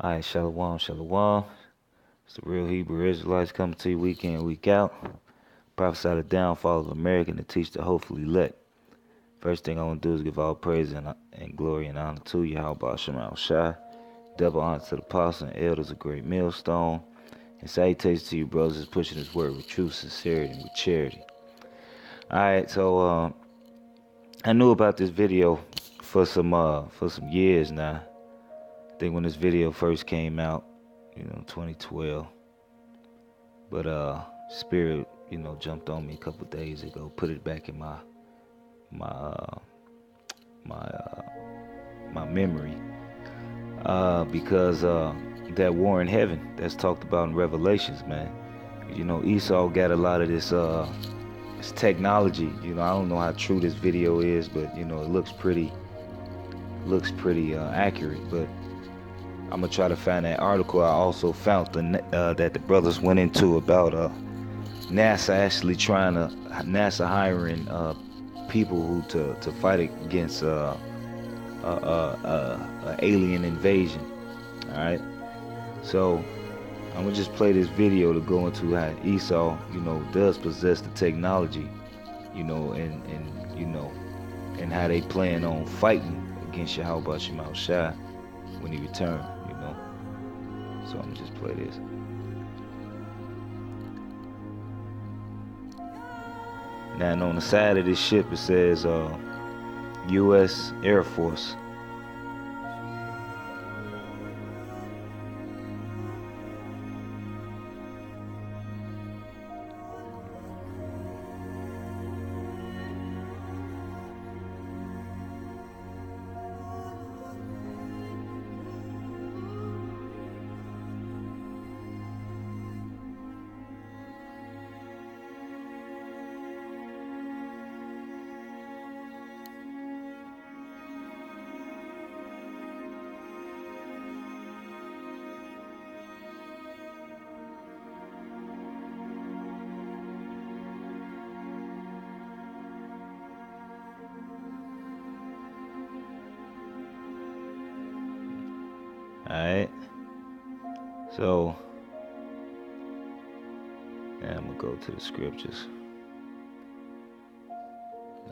All right, Shalom, Shalom. It's the real Hebrew Israelites coming to you week in, week out. Prophesy the downfall of America and to teach the hopefully elect. First thing I want to do is give all praise and glory and honor to you, how about Shema Shai. Double honor to the apostles and elders of Great Millstone. And salutations to you, brothers, pushing this word with truth, sincerity, and with charity. All right, so I knew about this video for some years now. I think when this video first came out, 2012. But Spirit, jumped on me a couple days ago, put it back in my uh, my memory, because that war in heaven that's talked about in Revelations, man. Esau got a lot of this technology. I don't know how true this video is, but it looks pretty accurate. But I'm gonna try to find that article. I also found that the brothers went into about NASA hiring people to fight against alien invasion. All right, so I'm gonna just play this video to go into how Esau, does possess the technology, and how they plan on fighting against Yahweh Shema Shai when he returns. So I'm gonna just play this. Now, and on the side of this ship, it says U.S. Air Force. Alright, so now I'm gonna go to the scriptures.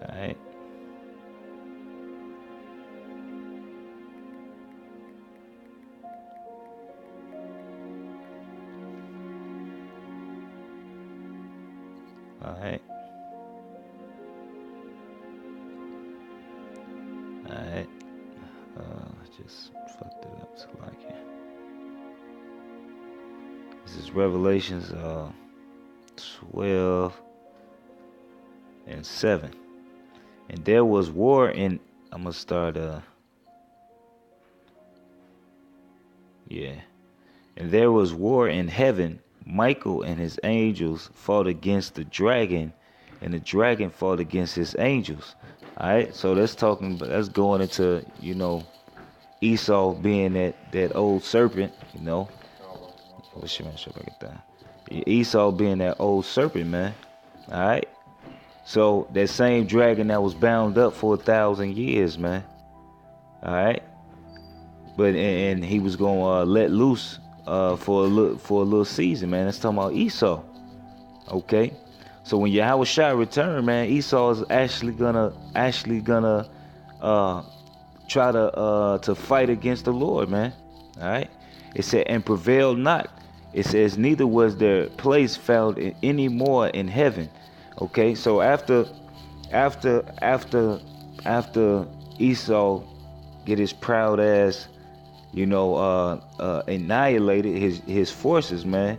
Alright, alright, alright. Just fucked it up so like it. This is Revelations 12:7. And there was war in I'm gonna start and there was war in heaven. Michael and his angels fought against the dragon, and the dragon fought against his angels. Alright, so that's going into, Esau being that old serpent, What's your man? Should I get that? Esau being that old serpent, man. Alright? So that same dragon that was bound up for 1,000 years, man. Alright? But and he was gonna let loose for a little season, man. That's talking about Esau. Okay? So when Yahweh Shai return, man, Esau is actually gonna try to fight against the Lord, man. All right. It said, and prevail not. It says, neither was there place found any more in heaven. Okay. So after Esau get his proud ass, annihilated his forces, man.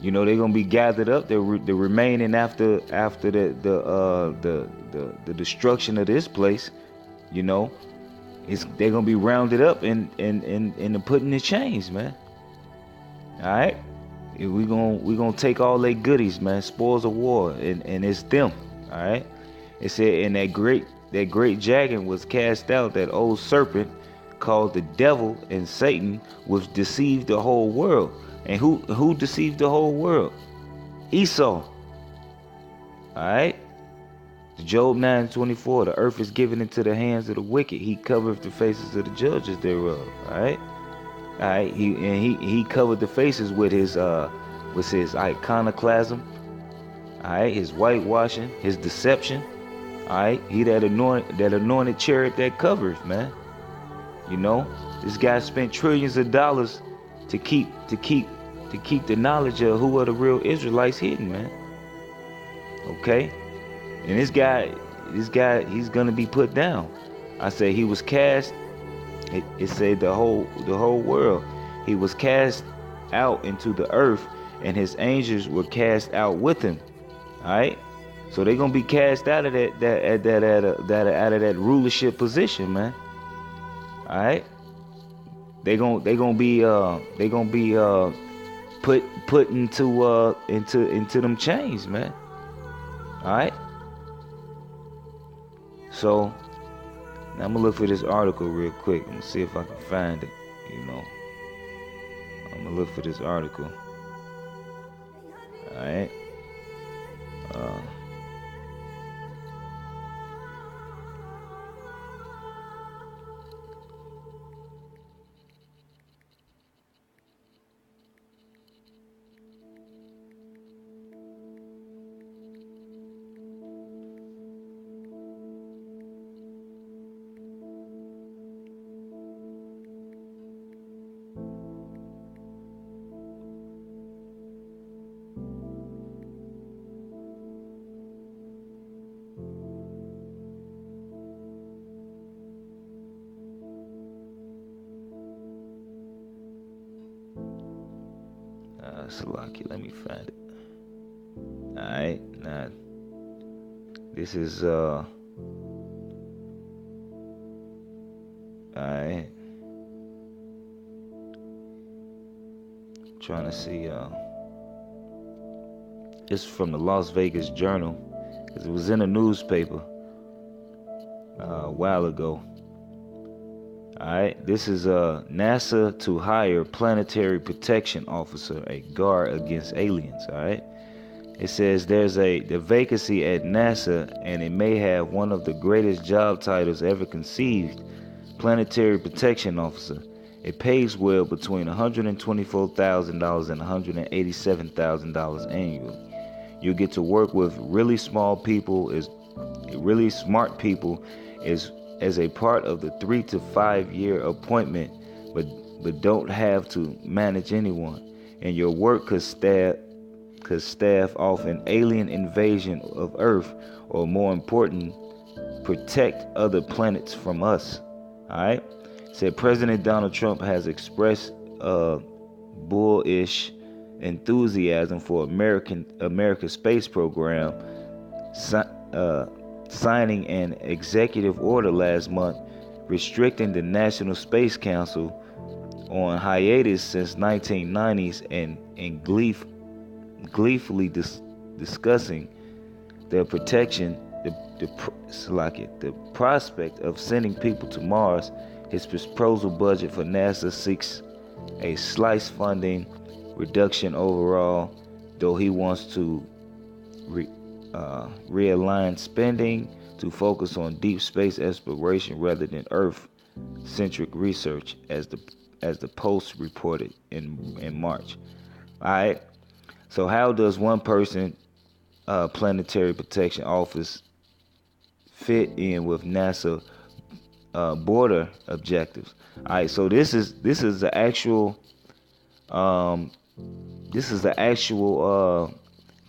They're gonna be gathered up. The remaining after the destruction of this place, they're gonna be rounded up and put in the chains, man. All right, we gonna take all their goodies, man, spoils of war, and it's them. All right, it said, and that great dragon was cast out, that old serpent called the devil and Satan, which deceived the whole world. And who deceived the whole world? Esau. All right. Job 9:24, the earth is given into the hands of the wicked. He covereth the faces of the judges thereof. All right. All right, he covered the faces with his iconoclasm. All right, his whitewashing, his deception. All right, he that anointed cherub that covers, man. You know, this guy spent trillions of dollars to keep the knowledge of who are the real Israelites hidden, man. Okay, and this guy, he's gonna be put down. I say he was cast. It said the whole world. He was cast out into the earth, and his angels were cast out with him. All right, so they're gonna be cast out of that rulership position, man. All right, they gonna be put into them chains, man. All right, so now I'm gonna look for this article real quick. I'm gonna see if I can find it. You know, I'm gonna look for this article. All right. Uh, Salaki, let me find it. All right. Now this is all right. Trying to see. It's from the Las Vegas Journal, because it was in a newspaper a while ago. All right, this is NASA to hire planetary protection officer, a guard against aliens. All right, it says there's the vacancy at NASA, and it may have one of the greatest job titles ever conceived: planetary protection officer. It pays well, between $124,000 and $187,000 annually. You get to work with really smart people as a part of the 3 to 5 year appointment, but don't have to manage anyone. And your work could stave off an alien invasion of Earth, or more important, protect other planets from us. All right. Said President Donald Trump has expressed bullish enthusiasm for America's space program, signing an executive order last month restricting the National Space Council, on hiatus since 1990s, and gleefully discussing their protection, the prospect of sending people to Mars. His proposal budget for NASA seeks a slight funding reduction overall, though he wants to realign spending to focus on deep space exploration rather than Earth-centric research, as the Post reported in March. All right. So how does one person planetary protection office fit in with NASA border objectives? All right, so this is the actual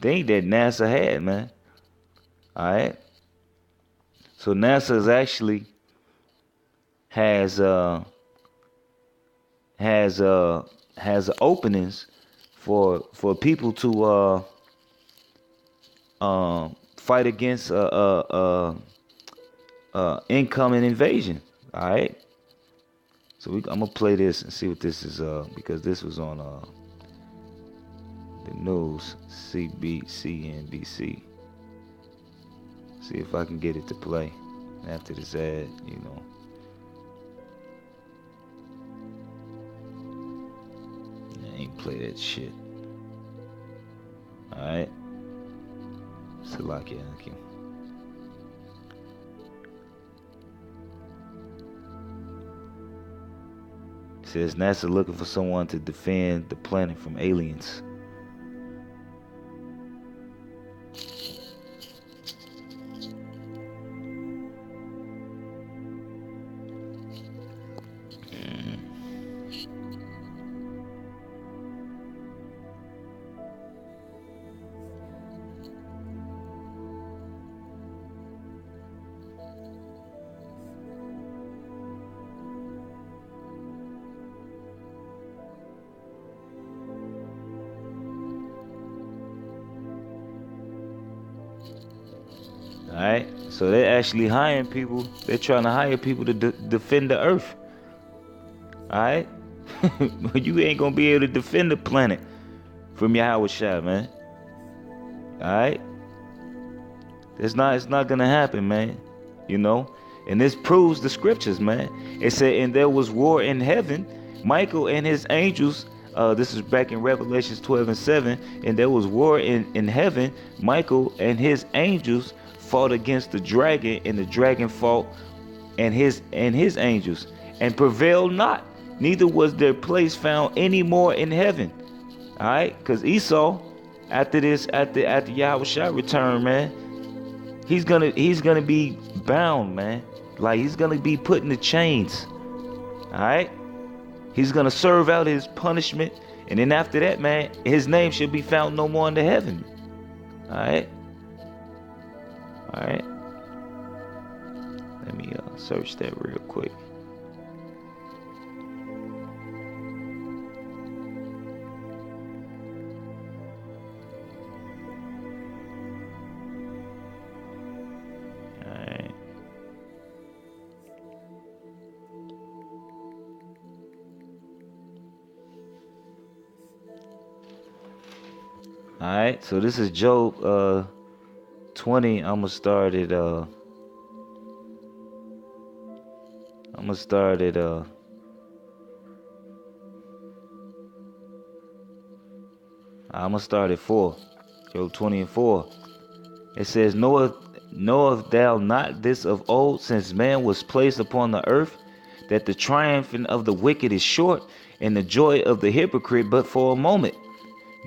thing that NASA had, man. All right, so NASA is actually has openings for people to fight against incoming invasion. All right. So I'm gonna play this and see what this is. Because this was on the news, CNBC. See if I can get it to play after this ad. I ain't play that shit. All right. Salakia. says NASA looking for someone to defend the planet from aliens. All right, so they're actually hiring people. They're trying to hire people to defend the earth. All right, you ain't gonna be able to defend the planet from Yahweh Shai, man. All right, it's not gonna happen, man. You know, and this proves the scriptures, man. It said, and there was war in heaven. Michael and his angels. This is back in Revelations 12:7, and there was war in heaven. Michael and his angels fought against the dragon, and the dragon fought and his angels, and prevailed not. Neither was their place found any more in heaven. All right, because Esau, after Yahweh Shai return, man, he's gonna be bound, man. Like he's gonna be put in the chains. All right, he's gonna serve out his punishment, and then after that, man, his name shall be found no more in the heaven. All right. All right, let me search that real quick. All right. All right, so this is Job 20. I'm gonna start at I'm gonna start at I'm gonna start at 4. Job 20 and 4. It says, knoweth thou not this of old, since man was placed upon the earth, that the triumphing of the wicked is short, and the joy of the hypocrite but for a moment?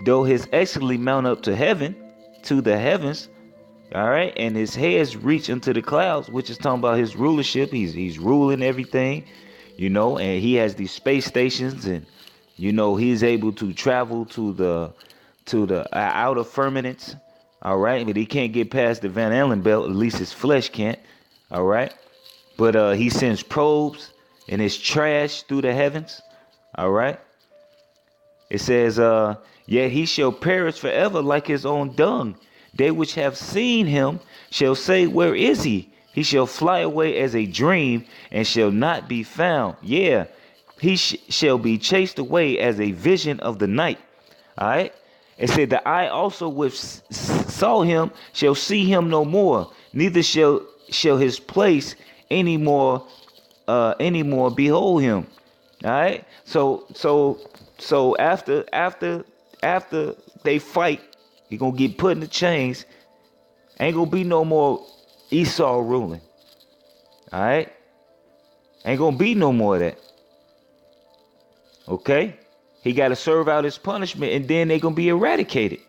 Though his excellency mount up to heaven, to the heavens, all right, and his heads reach into the clouds, which is talking about his rulership. He's ruling everything, you know, and he has these space stations, and you know he's able to travel to the outer firmaments, all right, but he can't get past the Van Allen belt. At least his flesh can't, all right. But he sends probes and his trash through the heavens, all right. It says, yet he shall perish forever like his own dung. They which have seen him shall say, where is he? He shall fly away as a dream and shall not be found. Yeah, he shall be chased away as a vision of the night. All right. It said, the eye also which saw him shall see him no more, neither shall his place any more behold him. All right. So after they fight, he gonna get put in the chains. Ain't gonna be no more Esau ruling. All right. Ain't gonna be no more of that. Okay. He got to serve out his punishment, and then they gonna be eradicated.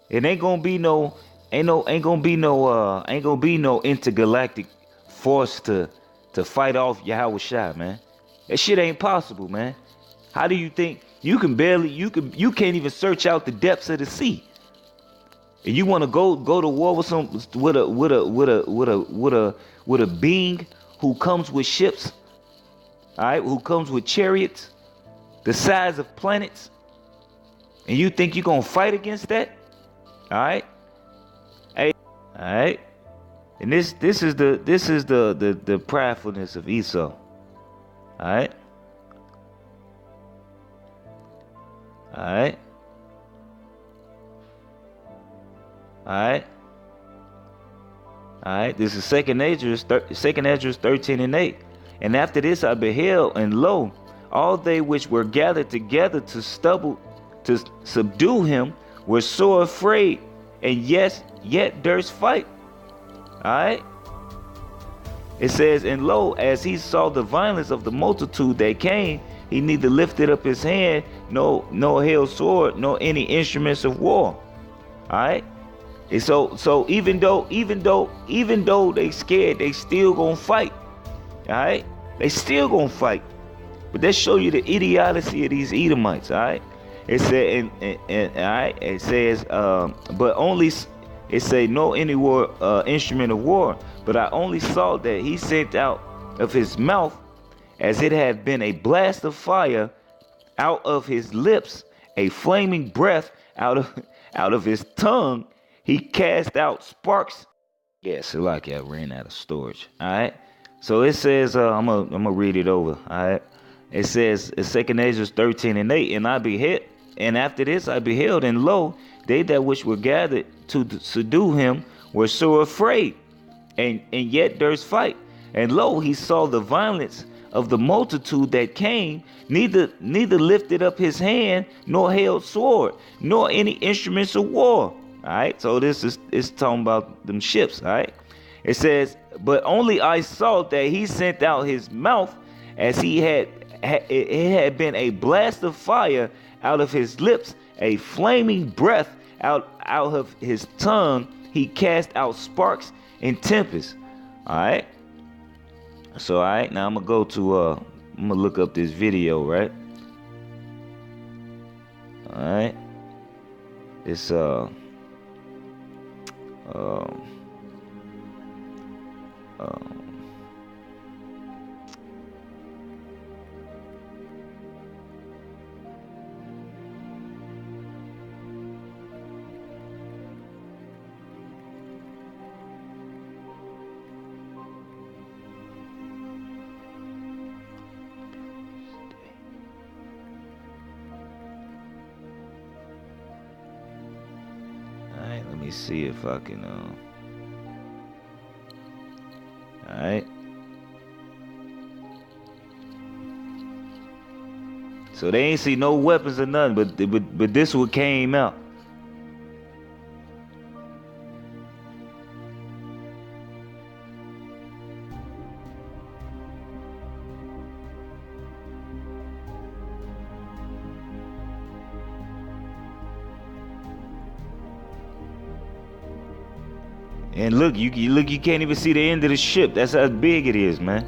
It ain't gonna be no intergalactic force to fight off Yahweh Shai, man. That shit ain't possible, man. How do you think you can't even search out the depths of the sea? And you want to go to war with a being who comes with ships, all right, who comes with chariots the size of planets, and you think you're gonna fight against that? All right, hey, all right, and this is the pridefulness of Esau. All right, all right, all right, all right. This is second Esdras 13 and 8. And after this I beheld, and lo, all they which were gathered together to subdue him were sore afraid, and yet durst fight. All right. It says, and lo, as he saw the violence of the multitude that came, he neither lifted up his hand, nor held sword, nor any instruments of war. All right. And so even though they scared, they still gonna fight. All right. They still gonna fight. But that show you the idiocy of these Edomites. All right. It said, and all right. It says, but only. It say no any war instrument of war, but I only saw that he sent out of his mouth, as it had been a blast of fire, out of his lips a flaming breath, out of his tongue he cast out sparks. Yeah, so like I ran out of storage. All right. So it says, I'm gonna read it over. All right. It says, 2 Ezra 13:8, and I beheld, and after this I beheld, and lo, they that which were gathered to subdue him were so afraid, and yet durst fight. And lo, he saw the violence of the multitude that came, neither lifted up his hand, nor held sword, nor any instruments of war. All right, so this is talking about them ships. All right, it says, but only I saw that he sent out his mouth, as he had it had been a blast of fire out of his lips, a flaming breath out of his tongue he cast out sparks and tempests. All right. So all right, now I'm gonna go to I'm gonna look up this video, right? All right. It's let me see if I can all right. So they ain't see no weapons or nothing, but this one came out. And look, you can't even see the end of the ship. That's how big it is, man.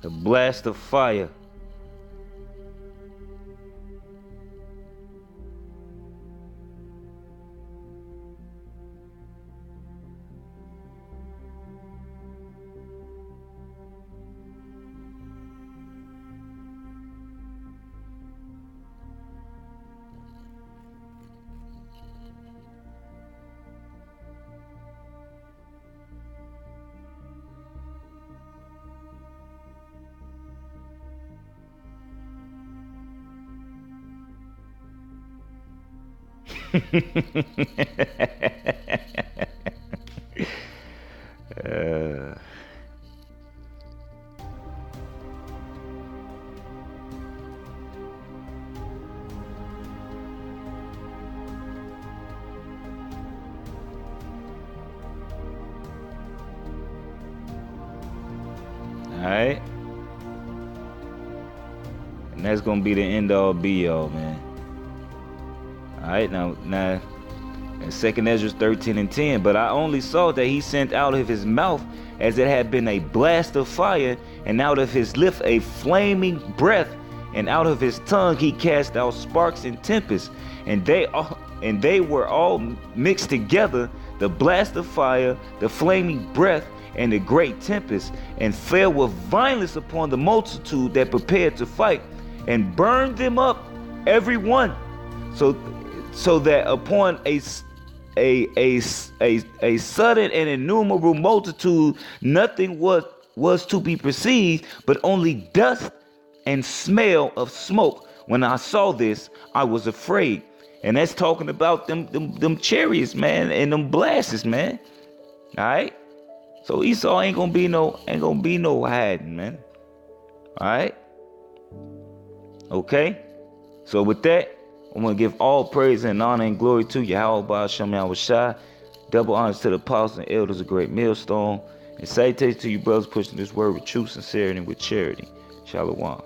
The blast of fire. Alright. And that's gonna be the end all be all, man. Alright, now in 2 Ezra 13:10, but I only saw that he sent out of his mouth, as it had been a blast of fire, and out of his lip a flaming breath, and out of his tongue he cast out sparks and tempests, and they were all mixed together, the blast of fire, the flaming breath, and a great tempest, and fell with violence upon the multitude that prepared to fight, and burned them up every one, so that upon a sudden and innumerable multitude nothing was to be perceived, but only dust and smell of smoke. When I saw this, I was afraid. And that's talking about them chariots, man, and them blasts, man. All right. So Esau ain't gonna be no hiding, man. All right. Okay. So with that, I'm gonna give all praise and honor and glory to Yahweh Shem Shai. Double honors to the apostles and elders of Great Millstone. And salutations to you brothers pushing this word with true sincerity and with charity. Shalom.